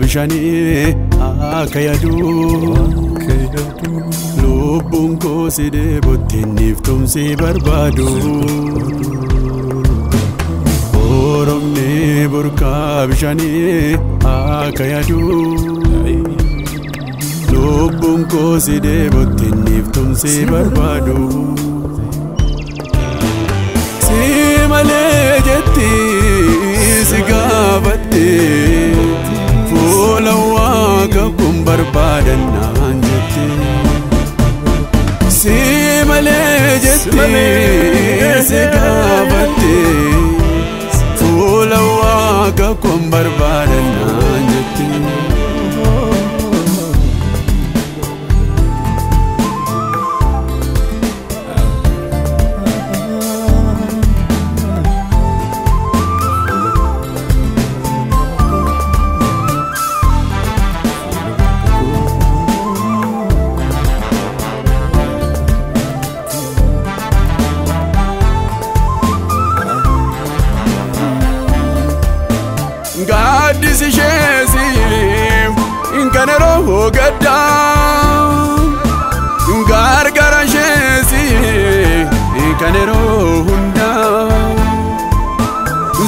Bishani akayadu lubbuun koo si deebotteeniif tumsi barbaadu Oromni burqaa bishani akayadu lubbuun koo si deebotteeniif tumsi barbaadu Si malee jetti si gaafadhe Fulawaga kumbarbadan anjete Si malee jette si gaafadhe Fulawaga kumbarbadan anjete Gadis ishesi inkanero gadda gargara ishesi inkanero hunda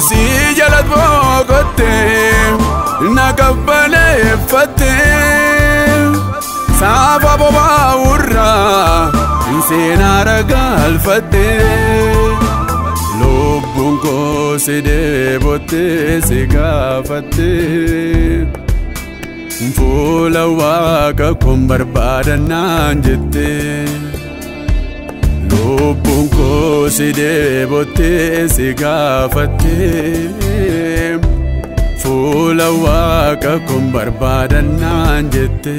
si jalat bogotte nakabbale fatte saba boba urra insenara galfatte Lubbuun koo si deebottee si gaafadhe Fuula Waaqa koon barbaadannaan jette Lubbuun koo si deebottee si gaafadhe Fuula Waaqa koon barbaadannaan jette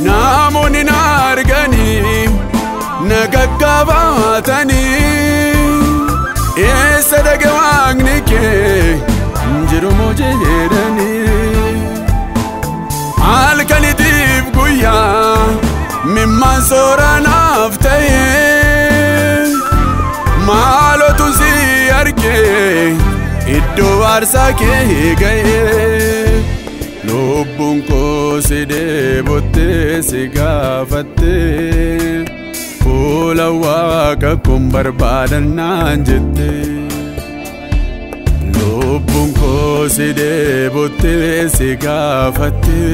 Namoonni na arganii na gaggaafatanii eessa dhaqe waaqni kee jiru moo jedhanii halkanitiif guyyaa mimmaan sooranaaf ta'ee maalotu si argee iddoo aarsaa kee ga'ee Lubbuun koo si deebottee si gaafadhe Fuula Waaqa koon barbaadannaan jette Lubbuun koo si deebottee si gaafadhe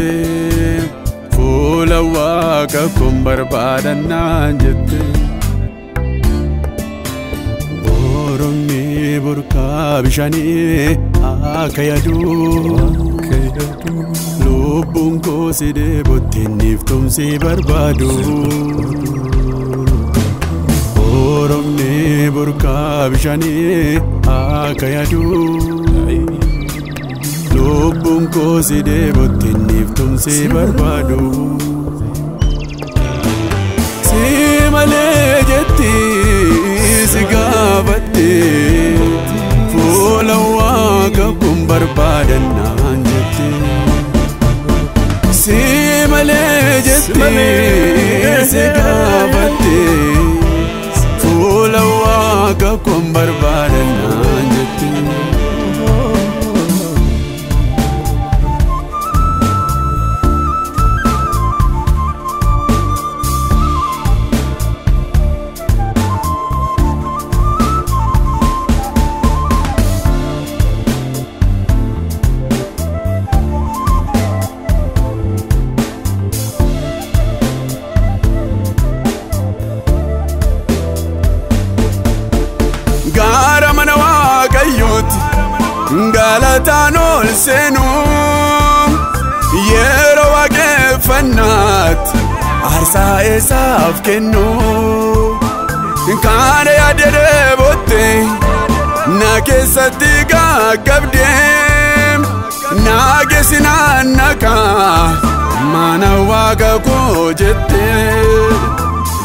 Fuula Waaqa koon barbaadannaan jette Oromni burqaa bishani akayadu Lubbuun koo si deebotteeniif tumsi barbaadu Oromni burqaa bishani akayadu Lubbuun koo si deebotteeniif tumsi barbaadu Si malee jetti si gaafadhe Fuula Waaqa koon barbaadannaan jette Si malee jetti si gaafadhe waaqa kun barbaadannaan jette. Gara mana waaqayyooti galataan ol seenu yeroo waaqeffannaatti aarsaa isaaf kennu kan yaadee bootte na keessatti gaggabdee naageessi naannakaa mana waaqa koo jettee.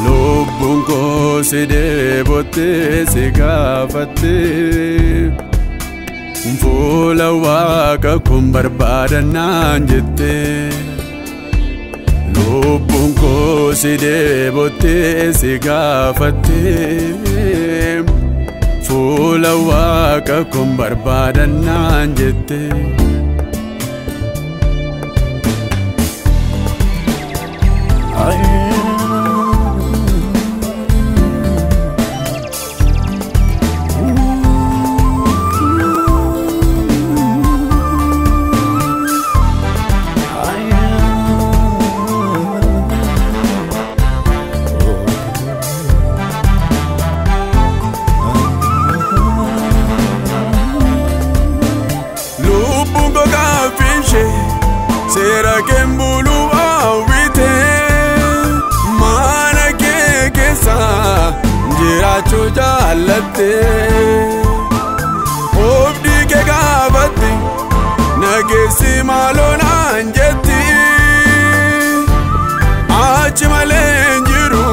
Lubbuun koo si deebottee si gaafattee fuula waaqa kun barbaadannaan jettee. Lubbuun koo si deebottee si gaafattee fuula waaqa kun barbaadannaan jettee. Sera kembulu awite mana kesa jirachu jalatte obdi ke gabati nagesi malona anjeti achi malenjiru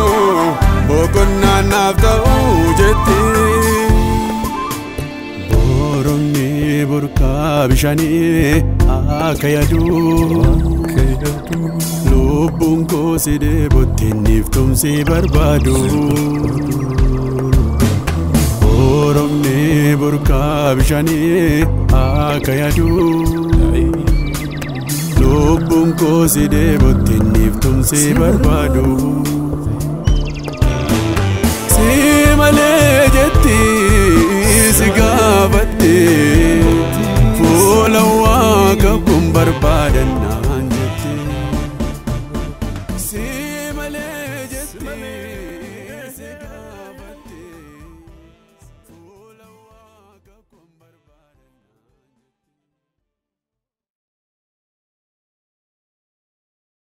bokonna nafta ujeti boronni burka bishani akayadu lubbuun koo si deebottee niiftumsi barbaadu oromni burqaa bishaanii akayadu lubbuun koo si deebottee niiftumsi barbaadu si malee jetti si gaafatte fuula waaqa kun barbaadan